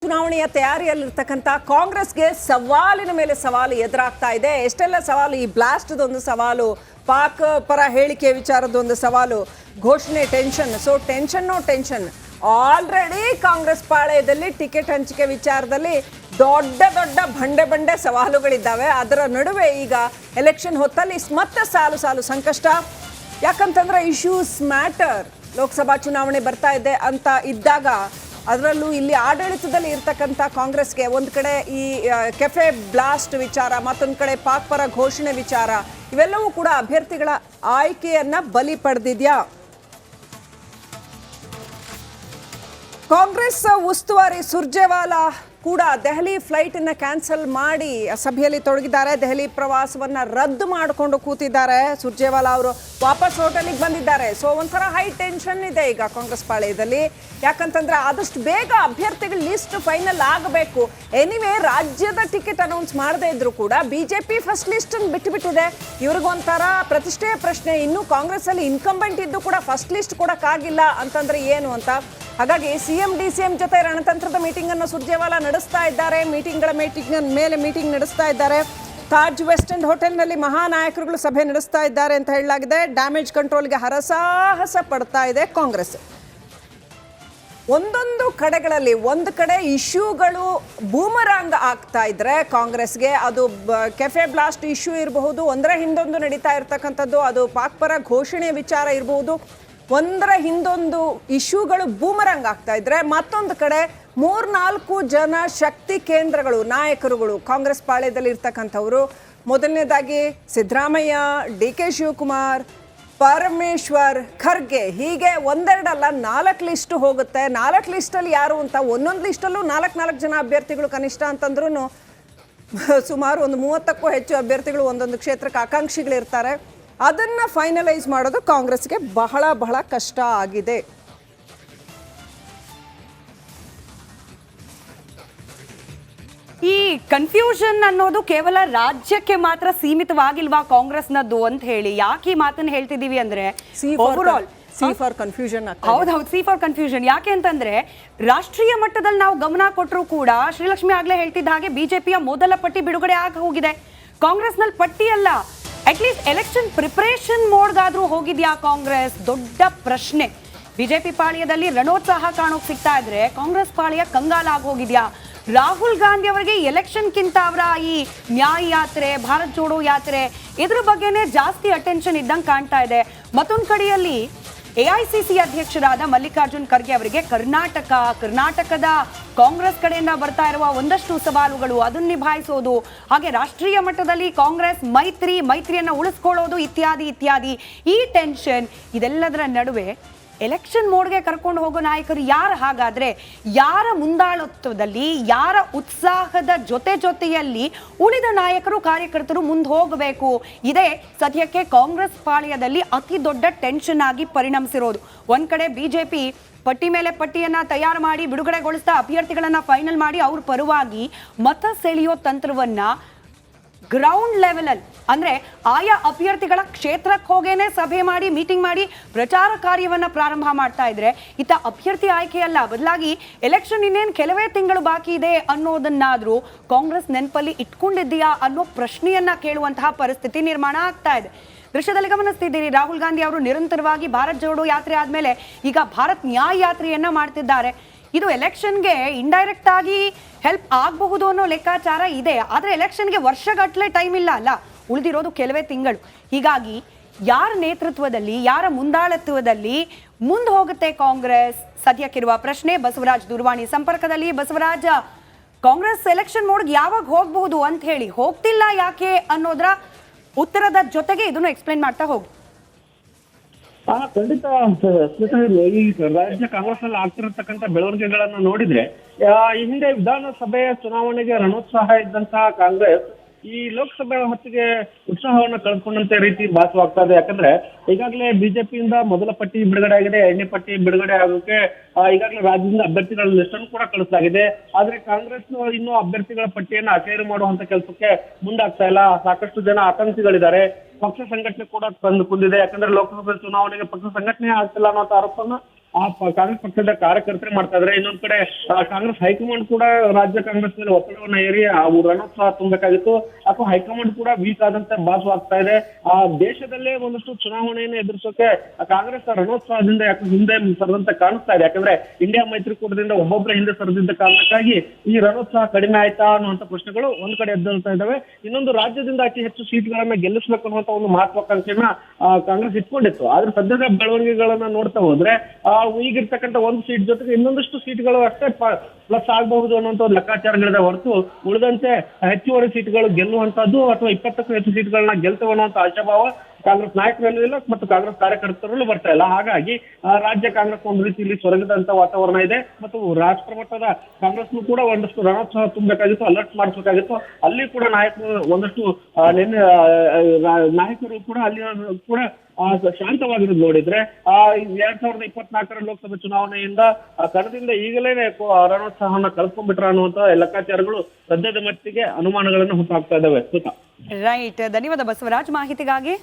ಚುನಾವಣೆಯ ತಯಾರಿಯಲ್ಲಿರ್ತಕ್ಕಂಥ ಕಾಂಗ್ರೆಸ್ಗೆ ಸವಾಲಿನ ಮೇಲೆ ಸವಾಲು ಎದುರಾಗ್ತಾ ಇದೆ. ಎಷ್ಟೆಲ್ಲ ಸವಾಲು, ಈ ಬ್ಲಾಸ್ಟ್ದೊಂದು ಸವಾಲು, ಪಾಕ್ ಪರ ಹೇಳಿಕೆ ವಿಚಾರದೊಂದು ಸವಾಲು, ಘೋಷಣೆ tension. So tension already Congress ಪಾಳೆಯದಲ್ಲಿ ಟಿಕೆಟ್ ಹಂಚಿಕೆ ವಿಚಾರದಲ್ಲಿ ದೊಡ್ಡ ದೊಡ್ಡ ಬಂಡೆ ಸವಾಲುಗಳಿದ್ದಾವೆ. ಅದರ ನಡುವೆ ಈಗ ಎಲೆಕ್ಷನ್ ಹೊತ್ತಲ್ಲಿ ಮತ್ತೆ ಸಾಲು ಸಂಕಷ್ಟ. ಯಾಕಂತಂದ್ರೆ ಇಶ್ಯೂಸ್ ಮ್ಯಾಟರ್. ಲೋಕಸಭಾ ಚುನಾವಣೆ ಬರ್ತಾ ಇದೆ ಅಂತ ಇದ್ದಾಗ ಅದರಲ್ಲೂ ಇಲ್ಲಿ ಆಡಳಿತದಲ್ಲಿ ಇರ್ತಕ್ಕಂಥ ಕಾಂಗ್ರೆಸ್ಗೆ ಒಂದು ಕಡೆ ಈ ಕೆಫೆ ಬ್ಲಾಸ್ಟ್ ವಿಚಾರ, ಮತ್ತೊಂದು ಕಡೆ ಪಾಕ್ ಪರ ಘೋಷಣೆ ವಿಚಾರ, ಇವೆಲ್ಲವೂ ಕೂಡ ಅಭ್ಯರ್ಥಿಗಳ ಆಯ್ಕೆಯನ್ನ ಬಲಿ ಪಡೆದಿದ್ಯಾ. ಕಾಂಗ್ರೆಸ್ ಉಸ್ತುವಾರಿ ಸುರ್ಜೇವಾಲಾ ಕೂಡ ದೆಹಲಿ ಫ್ಲೈಟನ್ನು ಕ್ಯಾನ್ಸಲ್ ಮಾಡಿ ಸಭೆಯಲ್ಲಿ ತೊಡಗಿದ್ದಾರೆ. ದೆಹಲಿ ಪ್ರವಾಸವನ್ನು ರದ್ದು ಮಾಡಿಕೊಂಡು ಕೂತಿದ್ದಾರೆ. ಸುರ್ಜೇವಾಲಾ ಅವರು ವಾಪಸ್ ಹೋಟೆಲಿಗೆ ಬಂದಿದ್ದಾರೆ. ಸೊ ಒಂಥರ ಹೈ ಟೆನ್ಷನ್ ಇದೆ ಈಗ ಕಾಂಗ್ರೆಸ್ ಪಾಳೆಯದಲ್ಲಿ. ಯಾಕಂತಂದ್ರೆ ಆದಷ್ಟು ಬೇಗ ಅಭ್ಯರ್ಥಿಗಳ ಲಿಸ್ಟ್ ಫೈನಲ್ ಆಗಬೇಕು. ಎನಿವೇ ರಾಜ್ಯದ ಟಿಕೆಟ್ ಅನೌನ್ಸ್ ಮಾಡದೇ ಇದ್ರು ಕೂಡ ಬಿಜೆಪಿ ಫಸ್ಟ್ ಲಿಸ್ಟ್ ಬಿಟ್ಟುಬಿಟ್ಟಿದೆ. ಇವ್ರಿಗೊಂಥರ ಪ್ರತಿಷ್ಠೆಯ ಪ್ರಶ್ನೆ. ಇನ್ನು ಕಾಂಗ್ರೆಸ್ ಅಲ್ಲಿ ಇನ್ಕಂಬೆಂಟ್ ಇದ್ದು ಕೂಡ ಫಸ್ಟ್ ಲಿಸ್ಟ್ ಕೊಡಕ್ಕಾಗಿಲ್ಲ ಅಂತಂದ್ರೆ ಏನು ಅಂತ. ಹಾಗಾಗಿ ಸಿಎಂ ಡಿಸಿಎಂ ಜೊತೆ ರಣತಂತ್ರದ ಮೀಟಿಂಗ್ ಅನ್ನು ಸುರ್ಜೇವಾಲಾ ನಡೆಸ್ತಾ ಇದ್ದಾರೆ. ಮೀಟಿಂಗ್ ನಡೆಸ್ತಾ ಇದ್ದಾರೆ. ತಾಜ್ ವೆಸ್ಟ್ ಎಂಡ್ ಹೋಟೆಲ್ನಲ್ಲಿ ಮಹಾನಾಯಕರುಗಳು ಸಭೆ ನಡೆಸ್ತಾ ಇದ್ದಾರೆ ಅಂತ ಹೇಳಲಾಗಿದೆ. ಡ್ಯಾಮೇಜ್ ಕಂಟ್ರೋಲ್ಗೆ ಹರಸಾಹಸ ಪಡ್ತಾ ಇದೆ ಕಾಂಗ್ರೆಸ್. ಒಂದೊಂದು ಕಡೆಗಳಲ್ಲಿ ಒಂದು ಕಡೆ ಇಶ್ಯೂಗಳು ಬೂಮರಾಂಗ್ ಆಗ್ತಾ ಇದ್ರೆ ಕಾಂಗ್ರೆಸ್ಗೆ, ಅದು ಕೆಫೆ ಬ್ಲಾಸ್ಟ್ ಇಶ್ಯೂ ಇರಬಹುದು, ಒಂದರ ಹಿಂದೊಂದು ನಡೀತಾ ಇರ್ತಕ್ಕಂಥದ್ದು, ಅದು ಪಾಕ್ ಪರ ಘೋಷಣೆ ವಿಚಾರ ಇರಬಹುದು, ಒಂದರ ಹಿಂದೊಂದು ಇಶ್ಯೂಗಳು ಬೂಮರಂಗ್ ಆಗ್ತಾ ಇದ್ರೆ ಮತ್ತೊಂದು ಕಡೆ 3-4 ಜನ ಶಕ್ತಿ ಕೇಂದ್ರಗಳು, ನಾಯಕರುಗಳು ಕಾಂಗ್ರೆಸ್ ಪಾಳ್ಯದಲ್ಲಿ ಇರ್ತಕ್ಕಂಥವ್ರು. ಮೊದಲನೇದಾಗಿ ಸಿದ್ದರಾಮಯ್ಯ, ಡಿ.ಕೆ. ಶಿವಕುಮಾರ್, ಪರಮೇಶ್ವರ್, ಖರ್ಗೆ, ಹೀಗೆ ಒಂದೆರಡಲ್ಲ 4 ಲಿಸ್ಟ್ ಹೋಗುತ್ತೆ. 4 ಲಿಸ್ಟಲ್ಲಿ ಯಾರು ಅಂತ, ಒಂದೊಂದು ಲಿಸ್ಟಲ್ಲೂ 4 ಜನ ಅಭ್ಯರ್ಥಿಗಳು ಕನಿಷ್ಠ ಅಂತಂದ್ರೂ ಸುಮಾರು ಒಂದು 30ಕ್ಕೂ ಹೆಚ್ಚು ಅಭ್ಯರ್ಥಿಗಳು ಒಂದೊಂದು ಕ್ಷೇತ್ರಕ್ಕೆ ಆಕಾಂಕ್ಷಿಗಳಿರ್ತಾರೆ. ಅದನ್ನು ಫೈನಲೈಸ್ ಮಾಡೋದು ಕಾಂಗ್ರೆಸ್ಗೆ ಬಹಳ ಕಷ್ಟ ಆಗಿದೆ. ಈ ಕನ್ಫ್ಯೂಷನ್ ಅನ್ನೋದು ಕೇವಲ ರಾಜ್ಯಕ್ಕೆ ಮಾತ್ರ ಸೀಮಿತವಾಗಿಲ್ವಾ ಕಾಂಗ್ರೆಸ್ನದ್ದು ಅಂತ ಹೇಳಿ ಯಾಕೆ ಈ ಮಾತನ್ನು ಹೇಳ್ತಿದೀವಿ ಅಂದ್ರೆ ಓವರ್ ಸಿ ಫಾರ್ ಕನ್ಫ್ಯೂಷನ್. ಹೌದು, ಸಿ ಫಾರ್ ಕನ್ಫ್ಯೂಷನ್. ಯಾಕೆ ಅಂತಂದ್ರೆ ರಾಷ್ಟ್ರೀಯ ಮಟ್ಟದಲ್ಲಿ ನಾವು ಗಮನ ಕೊಟ್ಟರು ಕೂಡ ಶ್ರೀಲಕ್ಷ್ಮಿ ಆಗ್ಲೇ ಹೇಳ್ತಿದ್ದ ಹಾಗೆ ಬಿಜೆಪಿಯ ಮೊದಲ ಪಟ್ಟಿ ಬಿಡುಗಡೆ ಆಗಿ ಹೋಗಿದೆ. ಕಾಂಗ್ರೆಸ್ನಲ್ಲಿ ಪಟ್ಟಿ ಅಲ್ಲ, ಅಟ್ಲೀಸ್ಟ್ ಎಲೆಕ್ಷನ್ ಪ್ರಿಪರೇಷನ್ ಮೋಡ್ಗಾದ್ರೂ ಹೋಗಿದ್ಯಾ ಕಾಂಗ್ರೆಸ್? ದೊಡ್ಡ ಪ್ರಶ್ನೆ. ಬಿಜೆಪಿ ಪಾಳ್ಯದಲ್ಲಿ ರಣೋತ್ಸಾಹ ಕಾಣೋಕ್ ಸಿಗ್ತಾ ಇದ್ರೆ ಕಾಂಗ್ರೆಸ್ ಪಾಳ್ಯ ಕಂಗಾಲಾಗಿ ಹೋಗಿದ್ಯಾ? ರಾಹುಲ್ ಗಾಂಧಿ ಅವರಿಗೆ ಎಲೆಕ್ಷನ್ಗಿಂತ ಅವರ ಈ ನ್ಯಾಯ ಯಾತ್ರೆ, ಭಾರತ್ ಜೋಡೋ ಯಾತ್ರೆ ಇದ್ರ ಬಗ್ಗೆನೇ ಜಾಸ್ತಿ ಅಟೆನ್ಷನ್ ಇದ್ದಂಗೆ ಕಾಣ್ತಾ ಇದೆ. ಮತ್ತೊಂದು ಕಡೆಯಲ್ಲಿ ಎಐಸಿಸಿ ಅಧ್ಯಕ್ಷರಾದ ಮಲ್ಲಿಕಾರ್ಜುನ್ ಖರ್ಗೆ ಅವರಿಗೆ ಕರ್ನಾಟಕದ ಕಾಂಗ್ರೆಸ್ ಕಡೆಯಿಂದ ಬರ್ತಾ ಇರುವ ಒಂದಷ್ಟು ಸವಾಲುಗಳು, ಅದನ್ನು ನಿಭಾಯಿಸೋದು, ಹಾಗೆ ರಾಷ್ಟ್ರೀಯ ಮಟ್ಟದಲ್ಲಿ ಕಾಂಗ್ರೆಸ್ ಮೈತ್ರಿಯನ್ನ ಉಳಿಸ್ಕೊಳ್ಳೋದು ಇತ್ಯಾದಿ ಈ ಟೆನ್ಷನ್, ಇದೆಲ್ಲದರ ನಡುವೆ ಎಲೆಕ್ಷನ್ ಮೋಡ್ಗೆ ಕರ್ಕೊಂಡು ಹೋಗೋ ನಾಯಕರು ಯಾರು? ಹಾಗಾದ್ರೆ ಯಾರ ಮುಂದಾಳತ್ವದಲ್ಲಿ, ಯಾರ ಉತ್ಸಾಹದ ಜೊತೆಯಲ್ಲಿ ಉಳಿದ ನಾಯಕರು ಕಾರ್ಯಕರ್ತರು ಮುಂದೆ ಹೋಗಬೇಕು? ಇದೇ ಸದ್ಯಕ್ಕೆ ಕಾಂಗ್ರೆಸ್ ಪಾಳ್ಯದಲ್ಲಿ ಅತಿ ದೊಡ್ಡ ಟೆನ್ಷನ್ ಆಗಿ ಪರಿಣಮಿಸಿರೋದು. ಒಂದ್ ಕಡೆ ಬಿಜೆಪಿ ಪಟ್ಟಿ ಮೇಲೆ ಪಟ್ಟಿಯನ್ನ ತಯಾರು ಮಾಡಿ ಬಿಡುಗಡೆಗೊಳಿಸ್ತಾ ಅಭ್ಯರ್ಥಿಗಳನ್ನ ಫೈನಲ್ ಮಾಡಿ ಅವ್ರ ಪರವಾಗಿ ಮತ ಸೆಳೆಯೋ ತಂತ್ರವನ್ನ ಗ್ರೌಂಡ್ ಲೆವೆಲ್ ಅಲ್ಲಿ, ಅಂದ್ರೆ ಆಯಾ ಅಭ್ಯರ್ಥಿಗಳ ಕ್ಷೇತ್ರಕ್ಕೆ ಹೋಗೇನೆ ಸಭೆ ಮಾಡಿ ಮೀಟಿಂಗ್ ಮಾಡಿ ಪ್ರಚಾರ ಕಾರ್ಯವನ್ನ ಪ್ರಾರಂಭ ಮಾಡ್ತಾ ಇದ್ರೆ, ಇತ್ತ ಅಭ್ಯರ್ಥಿ ಆಯ್ಕೆಯಲ್ಲ, ಬದಲಾಗಿ ಎಲೆಕ್ಷನ್ ಇನ್ನೇನು ಕೆಲವೇ ತಿಂಗಳು ಬಾಕಿ ಇದೆ ಅನ್ನೋದನ್ನಾದ್ರೂ ಕಾಂಗ್ರೆಸ್ ನೆನಪಲ್ಲಿ ಇಟ್ಕೊಂಡಿದ್ದೀಯಾ ಅನ್ನೋ ಪ್ರಶ್ನೆಯನ್ನ ಕೇಳುವಂತಹ ಪರಿಸ್ಥಿತಿ ನಿರ್ಮಾಣ ಆಗ್ತಾ ಇದೆ. ದೃಶ್ಯದಲ್ಲಿ ಗಮನಿಸ್ತಿದ್ದೀರಿ, ರಾಹುಲ್ ಗಾಂಧಿ ಅವರು ನಿರಂತರವಾಗಿ ಭಾರತ್ ಜೋಡೋ ಯಾತ್ರೆ ಆದ್ಮೇಲೆ ಈಗ ಭಾರತ್ ನ್ಯಾಯ ಯಾತ್ರೆಯನ್ನ ಮಾಡ್ತಿದ್ದಾರೆ. ಇದು ಎಲೆಕ್ಷನ್ಗೆ ಇಂಡೈರೆಕ್ಟ್ ಆಗಿ ಹೆಲ್ಪ್ ಆಗಬಹುದು ಅನ್ನೋ ಲೆಕ್ಕಾಚಾರ ಇದೆ. ಆದರೆ ಎಲೆಕ್ಷನ್ಗೆ ವರ್ಷಗಟ್ಟಲೆ ಟೈಮ್ ಇಲ್ಲ ಅಲ್ಲ, ಉಳಿದಿರೋದು ಕೆಲವೇ ತಿಂಗಳು. ಹೀಗಾಗಿ ಯಾರ ನೇತೃತ್ವದಲ್ಲಿ, ಯಾರ ಮುಂದಾಳತ್ವದಲ್ಲಿ ಮುಂದೆ ಹೋಗುತ್ತೆ ಕಾಂಗ್ರೆಸ್? ಸದ್ಯಕ್ಕಿರುವ ಪ್ರಶ್ನೆ. ಬಸವರಾಜ್ ದೂರವಾಣಿ ಸಂಪರ್ಕದಲ್ಲಿ. ಬಸವರಾಜ್, ಕಾಂಗ್ರೆಸ್ ಎಲೆಕ್ಷನ್ ಮೋಡ್ಗೆ ಯಾವಾಗ ಹೋಗಬಹುದು ಅಂತ ಹೇಳಿ, ಹೋಗ್ತಿಲ್ಲ ಯಾಕೆ ಅನ್ನೋದ್ರ ಉತ್ತರದ ಜೊತೆಗೆ ಇದನ್ನು ಎಕ್ಸ್ಪ್ಲೈನ್ ಮಾಡ್ತಾ ಹೋಗಿ. ಖಂಡಿತ ಈ ರಾಜ್ಯ ಕಾಂಗ್ರೆಸ್ ನಲ್ಲಿ ಆಗ್ತಿರತಕ್ಕಂತ ಬೆಳವಣಿಗೆಗಳನ್ನ ನೋಡಿದ್ರೆ, ಈ ಹಿಂದೆ ವಿಧಾನಸಭೆಯ ಚುನಾವಣೆಗೆ ರಣೋತ್ಸಾಹ ಇದ್ದಂತಹ ಕಾಂಗ್ರೆಸ್ ಈ ಲೋಕಸಭೆ ಹೊತ್ತಿಗೆ ಉತ್ಸಾಹವನ್ನ ಕಳ್ಕೊಂಡಂತೆ ರೀತಿ ಭಾಸವಾಗ್ತಾ ಇದೆ. ಯಾಕಂದ್ರೆ ಈಗಾಗಲೇ ಬಿಜೆಪಿಯಿಂದ ಮೊದಲ ಪಟ್ಟಿ ಬಿಡುಗಡೆ ಆಗಿದೆ, 2ನೇ ಪಟ್ಟಿ ಬಿಡುಗಡೆ ಆಗೋಕೆ ಈಗಾಗಲೇ ರಾಜ್ಯದಿಂದ ಅಭ್ಯರ್ಥಿಗಳ ಲಿಸ್ಟ್ ಅನ್ನು ಕೂಡ ಕಳಿಸಲಾಗಿದೆ. ಆದ್ರೆ ಕಾಂಗ್ರೆಸ್ ಇನ್ನೂ ಅಭ್ಯರ್ಥಿಗಳ ಪಟ್ಟಿಯನ್ನ ಅಖೈರು ಮಾಡುವಂತ ಕೆಲಸಕ್ಕೆ ಮುಂದಾಗ್ತಾ ಇಲ್ಲ. ಸಾಕಷ್ಟು ಜನ ಆಕಾಂಕ್ಷಿಗಳಿದ್ದಾರೆ. ಪಕ್ಷ ಸಂಘಟನೆ ಕೂಡ ತಂದು ಕುಂದಿದೆ. ಯಾಕಂದ್ರೆ ಲೋಕಸಭೆ ಚುನಾವಣೆಗೆ ಪಕ್ಷ ಸಂಘಟನೆ ಆಗ್ತಿಲ್ಲ ಅನ್ನೋ ಆರೋಪವನ್ನ ಕಾಂಗ್ರೆಸ್ ಪಕ್ಷದ ಕಾರ್ಯಕರ್ತರೇ ಮಾಡ್ತಾ ಇದ್ರೆ. ಇನ್ನೊಂದ್ ಕಡೆ ಕಾಂಗ್ರೆಸ್ ಹೈಕಮಾಂಡ್ ಕೂಡ ರಾಜ್ಯ ಕಾಂಗ್ರೆಸ್ ಮೇಲೆ ಒತ್ತಡವನ್ನ ಏರಿ ರಣೋತ್ಸವ ತುಂಬಬೇಕಾಗಿತ್ತು, ಅಥವಾ ಹೈಕಮಾಂಡ್ ಕೂಡ ವೀಕ್ ಆದಂತೆ ಭಾಸವಾಗ್ತಾ ಇದೆ. ದೇಶದಲ್ಲೇ ಒಂದಷ್ಟು ಚುನಾವಣೆಯನ್ನು ಎದುರಿಸೋಕೆ ಕಾಂಗ್ರೆಸ್ ರಣೋತ್ಸವದಿಂದ ಯಾಕೆ ಹಿಂದೆ ಸರದಂತೆ ಕಾಣಿಸ್ತಾ ಇದೆ. ಯಾಕಂದ್ರೆ ಇಂಡಿಯಾ ಮೈತ್ರಿಕೂಟದಿಂದ ಒಬ್ಬೊಬ್ಬರ ಹಿಂದೆ ಸರಿದಿದ್ದ ಕಾರಣಕ್ಕಾಗಿ ಈ ರಣೋತ್ಸವ ಕಡಿಮೆ ಆಯ್ತಾ ಅನ್ನುವಂತ ಪ್ರಶ್ನೆಗಳು ಒಂದ್ ಕಡೆ ಎದ್ದೇಳ್ತಾ ಇದ್ದಾವೆ. ಇನ್ನೊಂದು, ರಾಜ್ಯದಿಂದ ಅತಿ ಹೆಚ್ಚು ಸೀಟ್ಗಳನ್ನ ಗೆಲ್ಲಿಸಬೇಕು ಅನ್ನುವಂತ ಒಂದು ಮಹತ್ವಾಕಾಂಕ್ಷೆಯನ್ನ ಕಾಂಗ್ರೆಸ್ ಇಟ್ಕೊಂಡಿತ್ತು. ಆದ್ರೆ ಸದ್ಯದ ಬೆಳವಣಿಗೆಗಳನ್ನ ನೋಡ್ತಾ ಹೋದ್ರೆ ಈಗಿರ್ತಕ್ಕಂಥ ಒಂದು ಸೀಟ್ ಜೊತೆಗೆ ಇನ್ನೊಂದಷ್ಟು ಸೀಟ್ಗಳು ಅಷ್ಟೇ ಪ್ಲಸ್ ಆಗಬಹುದು ಅನ್ನುವಂಥ ಒಂದು ಲೆಕ್ಕಾಚಾರಗಳಿದೆ ಹೊರತು ಉಳಿದಂತೆ ಹೆಚ್ಚುವರಿ ಸೀಟ್ಗಳು ಗೆಲ್ಲುವಂತದ್ದು ಅಥವಾ 20ಕ್ಕೂ ಹೆಚ್ಚು ಸೀಟ್ಗಳನ್ನ ಗೆಲ್ತವೆ ಅನ್ನುವಂಥ ಆಶಾಭಾವ ಕಾಂಗ್ರೆಸ್ ನಾಯಕರಲ್ಲೂ ಇಲ್ಲ ಮತ್ತು ಕಾಂಗ್ರೆಸ್ ಕಾರ್ಯಕರ್ತರಲ್ಲೂ ಬರ್ತಾ ಇಲ್ಲ. ಹಾಗಾಗಿ ರಾಜ್ಯ ಕಾಂಗ್ರೆಸ್ ಒಂದು ರೀತಿಯಲ್ಲಿ ಸೊರಗದಂತ ವಾತಾವರಣ ಇದೆ. ಮತ್ತು ರಾಷ್ಟ್ರ ಮಟ್ಟದ ಕಾಂಗ್ರೆಸ್ನು ಕೂಡ ಒಂದಷ್ಟು ರಣೋತ್ಸವ ತುಂಬಬೇಕಾಗಿತ್ತು, ಅಲರ್ಟ್ ಮಾಡಿಸಬೇಕಾಗಿತ್ತು. ಅಲ್ಲಿ ಕೂಡ ಒಂದಷ್ಟು ನಾಯಕರು ಕೂಡ ಅಲ್ಲಿ ಕೂಡ ಶಾಂತವಾಗಿರೋದು ನೋಡಿದ್ರೆ 2024ರ ಲೋಕಸಭೆ ಚುನಾವಣೆಯಿಂದ ಕಣದಿಂದ ಈಗಲೇ ರಣೋತ್ಸಾಹವನ್ನ ಕಳ್ಕೊಂಡ್ಬಿಟ್ರ ಅನ್ನುವಂತ ಲೆಕ್ಕಾಚಾರಗಳು ಸದ್ಯದ ಮಟ್ಟಿಗೆ ಅನುಮಾನಗಳನ್ನು ಹುಟ್ಟಾಗ್ತಾ ಇದ್ದಾವೆ. ರೈಟ್, ಧನ್ಯವಾದ ಬಸವರಾಜ್ ಮಾಹಿತಿಗಾಗಿ.